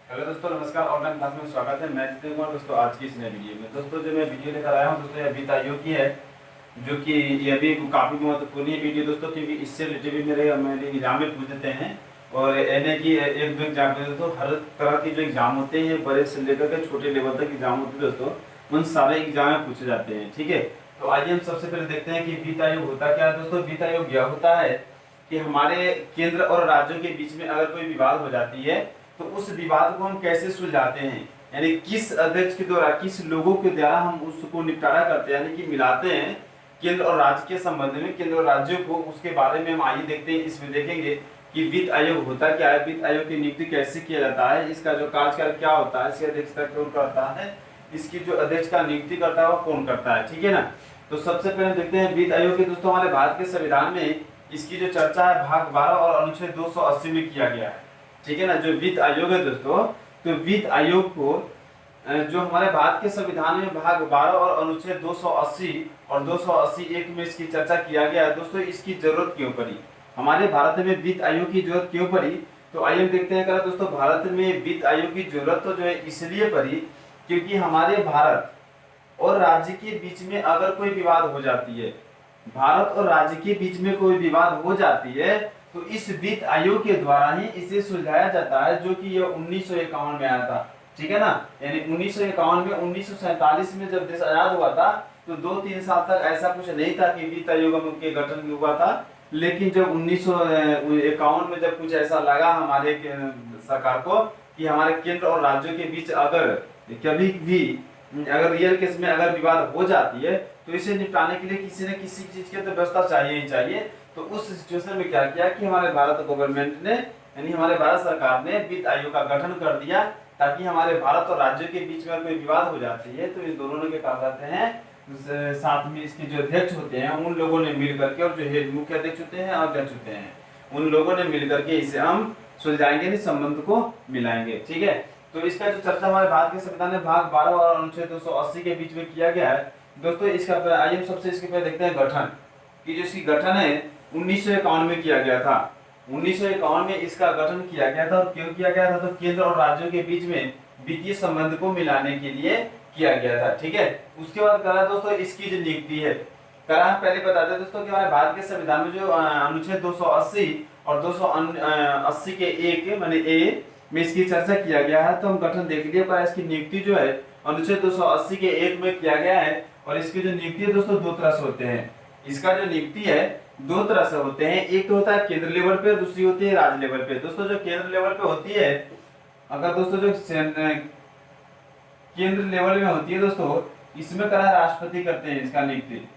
Hello दोस्तों, नमस्कार। Online class में स्वागत है। मैं जितेंद्र कुमार। दोस्तों आज की इस नए वीडियो में दोस्तों जो मैं वीडियो लेकर आया हूं दोस्तों, ये वित्त आयोग की है, जो कि ये भी काफ़ी महत्वपूर्ण है वीडियो दोस्तों, क्योंकि इससे रिलेटेड भी मेरे एग्जाम में पूछ देते हैं। और एनए की एक दो एग्जाम में दोस्तों हर तरह के जो एग्जाम होते हैं, बड़े से लेकर के छोटे लेवल तक एग्जाम होते हैं दोस्तों, उन सारे एग्जाम में पूछे जाते हैं। ठीक है, तो आइए हम सबसे पहले देखते हैं कि वित्त आयोग होता क्या है। दोस्तों वित्त आयोग यह होता है कि हमारे केंद्र और राज्यों के बीच में अगर कोई विवाद हो जाती है तो उस विवाद को हम कैसे सुलझाते हैं, यानी किस अध्यक्ष के द्वारा, किस लोगों के द्वारा हम उसको निपटारा करते हैं, यानी कि मिलाते हैं केंद्र और राज्य के संबंध में, केंद्र और राज्यों को। उसके बारे में हम आइए देखते हैं, इसमें देखेंगे कि वित्त आयोग होता क्या है, वित्त आयोग की नियुक्ति कैसे किया जाता है, इसका जो कार्यकाल क्या होता है, इसकी अध्यक्षता कौन करता है, इसकी जो अध्यक्ष का नियुक्ति करता है वो कौन करता है। ठीक है ना। तो सबसे पहले देखते हैं वित्त आयोग के दोस्तों, हमारे भारत के संविधान में इसकी जो चर्चा है भाग 12 और अनुच्छेद 280 में किया गया है। ठीक है ना। जो वित्त आयोग है दोस्तों, तो वित्त आयोग को जो हमारे भारत के संविधान में भाग 12 और अनुच्छेद 280 और 280(1) में इसकी चर्चा किया गया है। दोस्तों इसकी जरूरत क्यों पड़ी, हमारे भारत में वित्त आयोग की जरूरत क्यों पड़ी, तो आइए हम देखते हैं। दोस्तों भारत में वित्त आयोग की जरूरत तो जो है इसलिए पड़ी क्योंकि हमारे भारत और राज्य के बीच में अगर कोई विवाद हो जाती है, भारत और राज्य के बीच में कोई विवाद हो जाती है, तो इस वित्त आयोग के द्वारा ही इसे सुलझाया जाता है, जो कि यह 1951 में आया था। ठीक है ना। यानी 1951 में, 1947 में जब देश आजाद हुआ था तो 2-3 साल तक ऐसा कुछ नहीं था कि वित्त आयोग के गठन हुआ था। लेकिन जब 1951 में जब कुछ ऐसा लगा हमारे सरकार को कि हमारे केंद्र और राज्यों के बीच अगर कभी भी अगर रियल केस में अगर विवाद हो जाती है तो इसे निपटाने के लिए किसी न किसी चीज की तो व्यवस्था चाहिए ही चाहिए। तो उस सिचुएशन में क्या किया कि हमारे भारत गवर्नमेंट ने, यानी हमारे भारत सरकार ने वित्त आयोग का गठन कर दिया, ताकि हमारे भारत और राज्यों के बीच में कोई विवाद हो जाती है तो इन दोनों ने क्या कहते हैं, साथ में इसके जो अध्यक्ष होते हैं उन लोगों ने मिल करके, और जो हेड मुख्य अध्यक्ष होते हैं, अध्यक्ष होते हैं, उन लोगों ने मिल करके इसे हम सुलझाएंगे, संबंध को मिलाएंगे। ठीक है। तो इसका जो चर्चा हमारे भारत के संविधान में भाग 12 और अनुच्छेद 280 के बीच में किया गया है। दोस्तों इसका आइए हम सबसे इसके पहले देखते हैं गठन, कि जो इसकी गठन है 1951 में किया गया था। 1951 में इसका गठन किया गया था। और क्यों किया गया था, तो केंद्र और राज्यों के बीच में वित्तीय संबंध को मिलाने के लिए किया गया था। ठीक है। उसके बाद करा दोस्तों इसकी जो नियुक्ति है, करा पहले बता दें दोस्तों कि हमारे भारत के संविधान में जो अनुच्छेद 280 और 280 के एक माने ए में इसकी चर्चा किया गया है। तो हम गठन देख लिए, पर इसकी नियुक्ति जो है अनुच्छेद 280 के 1 में किया गया है। और इसकी जो नियुक्ति है दोस्तों दो तरह से होते हैं। इसका जो नियुक्ति है दो तरह से होते हैं, एक तो होता है केंद्र लेवल पे, दूसरी होती है राज्य लेवल पे। दोस्तों जो केंद्र लेवल पे होती है, अगर दोस्तों जो केंद्र लेवल में होती है दोस्तों, इसमें करा राष्ट्रपति करते हैं इसका नियुक्ति।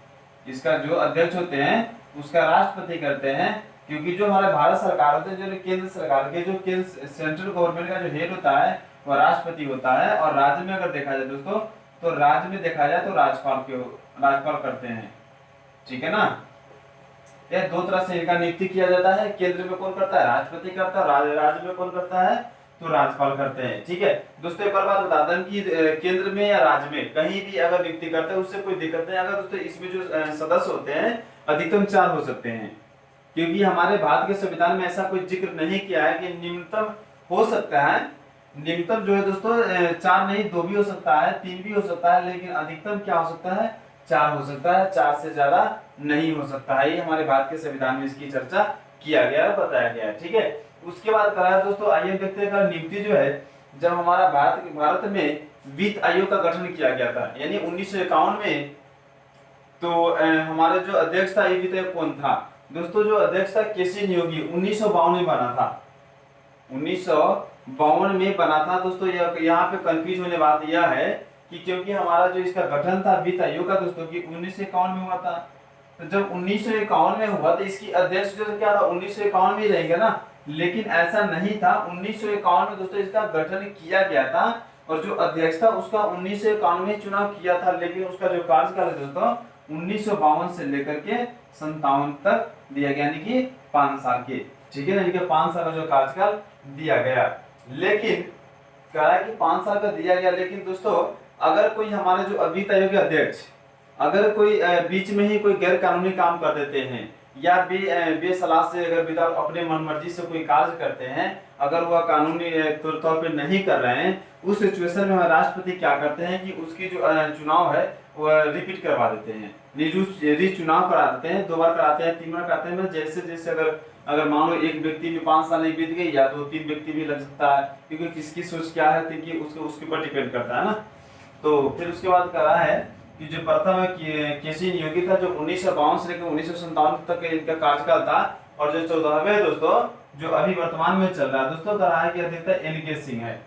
इसका जो अध्यक्ष होते हैं उसका राष्ट्रपति करते हैं, क्योंकि जो हमारे भारत सरकार होते हैं, जो केंद्र सरकार के, जो केंद्र सेंट्रल गवर्नमेंट का जो हेड होता है वह राष्ट्रपति होता है। और राज्य में अगर देखा जाए दोस्तों, तो राज्य में देखा जाए तो राज्यपाल करते हैं। ठीक है ना। यह दो तरह से इनका नियुक्ति किया जाता है। केंद्र में कौन करता है, राष्ट्रपति करता है, राज्य में कौन करता है, तो राज्यपाल करते हैं। ठीक है। दोस्तों एक और बात बता दें कि केंद्र में या राज्य में कहीं भी अगर नियुक्ति करते हैं उससे कोई दिक्कत नहीं। अगर दोस्तों इसमें जो सदस्य होते हैं अधिकतम 4 हो सकते हैं, क्योंकि हमारे भारत के संविधान में ऐसा कोई जिक्र नहीं किया है कि न्यूनतम हो सकता है। न्यूनतम जो है दोस्तों 4 नहीं, 2 भी हो सकता है, 3 भी हो सकता है, लेकिन अधिकतम क्या हो सकता है, 4 हो सकता है। 4 से ज्यादा नहीं हो सकता है। ये हमारे भारत के संविधान में इसकी चर्चा किया गया है, बताया गया है। ठीक है। उसके बाद कराया दोस्तों, आइए देखते हैं नियुक्ति जो है, जब हमारा भारत में वित्त आयोग का गठन किया गया था, यानी 1951 में, तो हमारे जो अध्यक्ष था ये वित्त आयोग कौन था दोस्तों, जो अध्यक्ष था केसी नियोगी, 1952 में बना था। 1952 में बना था दोस्तों। यहाँ पे कंफ्यूज होने बात यह है कि क्योंकि हमारा जो इसका गठन था वित्त आयोग का दोस्तों कि 1951 में हुआ था, तो जब 1951 में हुआ तो इसकी अध्यक्ष जो क्या था 1951 में ही रहेंगे ना, लेकिन ऐसा नहीं था। 1951 में दोस्तों इसका गठन किया गया था, और जो अध्यक्ष था उसका 1951 में चुनाव किया था, लेकिन उसका जो कार्यकाल है दोस्तों 1952 से लेकर के 57 तक दिया गया, यानी कि 5 साल के। ठीक है ना, यानी कि 5 साल का जो कार्यकाल दिया गया। लेकिन कहा कि 5 साल का दिया गया, लेकिन दोस्तों अगर कोई हमारे जो वित्त आयोग के अध्यक्ष अगर कोई बीच में ही कोई गैर कानूनी काम कर देते हैं, या बेसलाह से अगर विदाउट अपने मन मर्जी से कोई कार्य करते हैं, अगर वह कानूनी तौर पे नहीं कर रहे हैं, उस सिचुएशन में राष्ट्रपति क्या करते हैं कि उसकी जो चुनाव है वह रिपीट करवा देते हैं, री चुनाव करा देते हैं, 2 बार कराते हैं, 3 बार कराते हैं। जैसे जैसे अगर मान लो एक व्यक्ति में 5 साल नहीं बीत गई, या 2-3 व्यक्ति भी लग सकता है, क्योंकि किसकी सोच क्या है कि उसके ऊपर डिपेंड करता है ना। तो फिर उसके बाद करा है कि जो प्रथम केसी नियोगी था, जो 1952 से लेकर 1997 तक इनका कार्यकाल था, और जो 14वें दोस्तों जो अभी वर्तमान में चल रहा है दोस्तों, करा है कि अधिकता एन.के. सिंह है,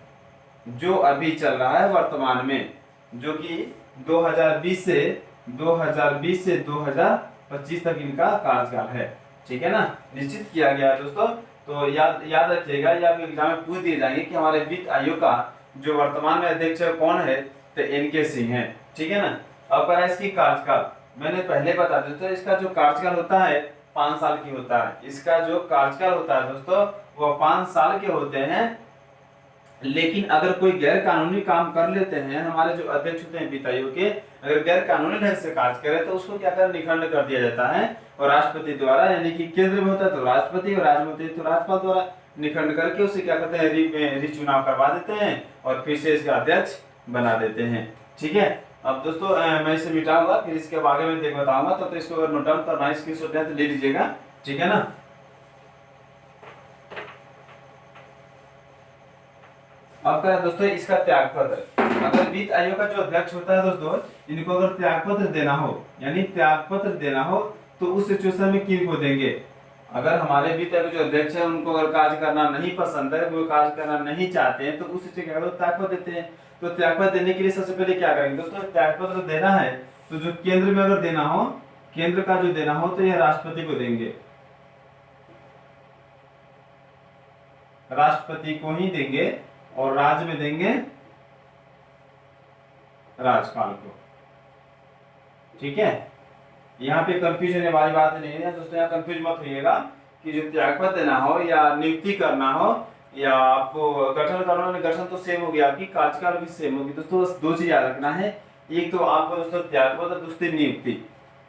जो अभी चल रहा है वर्तमान में, जो कि 2020 से 2025 तक इनका कार्यकाल है। ठीक है ना, निश्चित किया गया है दोस्तों। तो याद रखिएगा, या एग्जाम में पूछ दिए जाएंगे कि हमारे वित्त आयोग का जो वर्तमान में अध्यक्ष कौन है, तो एन.के. सिंह है। ठीक है ना। अब करा इसकी कार्यकाल, मैंने पहले बता दिया तो इसका जो कार्यकाल होता है 5 साल की होता है। इसका जो कार्यकाल होता है दोस्तों वो 5 साल के होते हैं। लेकिन अगर कोई गैर कानूनी काम कर लेते हैं, हमारे जो अध्यक्ष होते हैं वित्त आयोग के, अगर गैर कानूनी ढंग से कार्य करे तो उसको क्या कर निखंड कर दिया जाता है, और राष्ट्रपति द्वारा, यानी कि केंद्र में होता है तो राष्ट्रपति, और राज्य में होता है तो राज्यपाल द्वारा निखंड करके उसे क्या करते हैं, री चुनाव करवा देते हैं, और फिर से इसका अध्यक्ष बना देते हैं। ठीक है। अब दोस्तों मैं इसे मिटाऊंगा, फिर इसके बारे में देख बताऊंगा, तो इसको अगर नोट डाउन करना है, स्क्रीनशॉट लेना तो ले लीजिएगा। ठीक है ना। अब क्या दोस्तों इसका त्यागपत्र, अगर वित्त आयोग का जो अध्यक्ष होता है दोस्तों, इनको अगर त्यागपत्र देना हो, यानी त्यागपत्र देना हो, तो उस सिचुएशन में किनको देंगे। अगर हमारे वित्त आयोग जो अध्यक्ष है उनको अगर कार्य करना नहीं पसंद है, वो कार्य करना नहीं चाहते हैं, तो उस सिचुएशन क्या करते हैं, त्यागपत्र देते हैं। तो त्यागपत्र देने के लिए सबसे पहले क्या करेंगे दोस्तों, त्यागपत्र देना है तो जो केंद्र में अगर देना हो, केंद्र का जो देना हो तो यह राष्ट्रपति को देंगे, राष्ट्रपति को ही देंगे, और राज्य में देंगे राज्यपाल को। ठीक है। यहाँ पे कंफ्यूज होने वाली बात नहीं है दोस्तों, यहाँ कंफ्यूज मत होइएगा कि जो त्यागपत्र देना हो या नियुक्ति करना हो या आपको गठन करना हो, गठन तो सेम हो गया, आपकी कार्यकाल भी सेम होगी दोस्तों। बस 2 चीज याद रखना है, एक तो आपको दोस्तों त्यागपत्र, दूसरी नियुक्ति।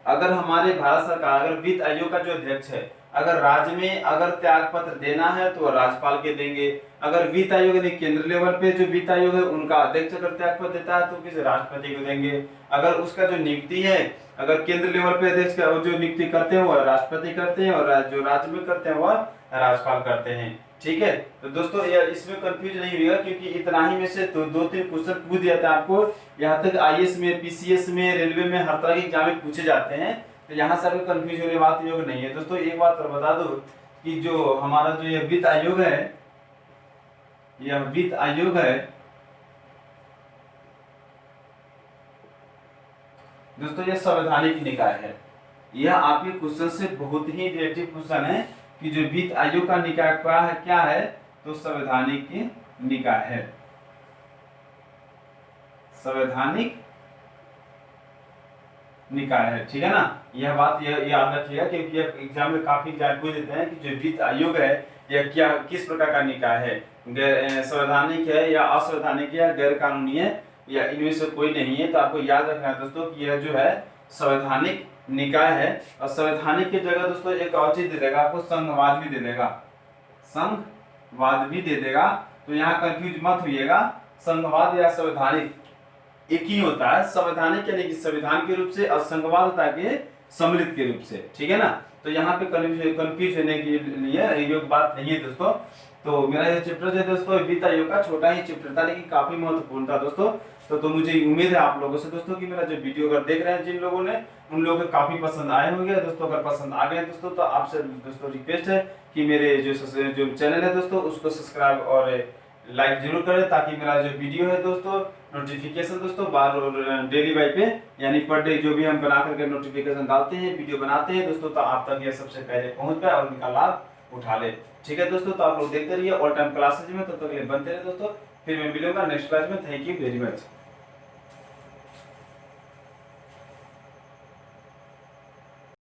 अगर हमारे भारत सरकार, अगर वित्त आयोग का जो अध्यक्ष है, अगर राज्य में अगर त्यागपत्र देना है तो राज्यपाल के देंगे, अगर वित्त आयोग ने केंद्र लेवल पे जो वित्त आयोग है उनका अध्यक्ष अगर त्यागपत्र देता है तो किसी राष्ट्रपति को देंगे। अगर उसका जो नियुक्ति है, अगर केंद्र लेवल पे अध्यक्ष का जो नियुक्ति करते हैं वो राष्ट्रपति करते हैं, और जो राज्य में करते हैं वह राज्यपाल करते हैं। ठीक है। तो दोस्तों यार इसमें कंफ्यूज नहीं होगा, क्योंकि इतना ही में से तो 2-3 क्वेश्चन पूछ दिया था आपको। यहाँ तक आईएएस में, पीसीएस में, रेलवे में हर तरह के एग्जाम में पूछे जाते हैं, तो यहाँ से अभी कंफ्यूज होने बात योग नहीं है दोस्तों। एक बात और बता दो कि जो हमारा जो ये वित्त आयोग है, यह वित्त आयोग है दोस्तों, यह संवैधानिक निकाय है। यह आपके क्वेश्चन से बहुत ही रिलेटिव क्वेश्चन है कि जो वित्त आयोग का निकाय क्या है, तो संवैधानिक निकाय है, संवैधानिक निकाय है। ठीक है ना। यह बात याद रखिएगा, क्योंकि एग्जाम में काफी एग्जाम पूछ देते हैं कि जो वित्त आयोग है यह क्या, किस प्रकार का निकाय है, गैर संवैधानिक है या असंवैधानिक है, गैर कानूनी है, या इनमें से कोई नहीं है। तो आपको याद रखना है दोस्तों कि यह जो है संवैधानिक निकाय है। और संवैधानिक की जगह दोस्तों एक और चीज दे देगा आपको, संघवाद भी दे देगा, संघवाद भी दे देगा। तो यहाँ कंफ्यूज मत होइएगा, संघवाद या संवैधानिक एक ही होता है। संवैधानिक यानी कि संविधान के रूप से, और संघवाद होता है सम्मिलित के रूप से। ठीक है ना। तो यहाँ पे कंफ्यूज होने के लिए योग बात नहीं है दोस्तों। तो मेरा ये चैप्टर जो है दोस्तों वित्त आयोग का छोटा ही चैप्टर था, लेकिन काफी महत्वपूर्ण था दोस्तों। तो मुझे उम्मीद है आप लोगों से दोस्तों कि मेरा जो वीडियो अगर देख रहे हैं जिन लोगों ने, उन लोगों को काफी पसंद आए होंगे दोस्तों। अगर पसंद आ गए दोस्तों तो आपसे दोस्तों रिक्वेस्ट है कि मेरे जो चैनल है दोस्तों उसको सब्सक्राइब और लाइक जरूर करें, ताकि मेरा जो वीडियो है दोस्तों नोटिफिकेशन दोस्तों बार डेली बाई पे, यानी पर डे जो भी हम बना करके नोटिफिकेशन डालते हैं, वीडियो बनाते हैं दोस्तों, तो आप तक ये सबसे पहले पहुंच पाए और उनका लाभ उठा ले। ठीक है दोस्तों। तो आप लोग देखते रहिए ऑल टाइम क्लासेज में, तब तक के लिए बनते रहे दोस्तों। फिर मैं मिलूंगा नेक्स्ट क्लास में। Thank you very much.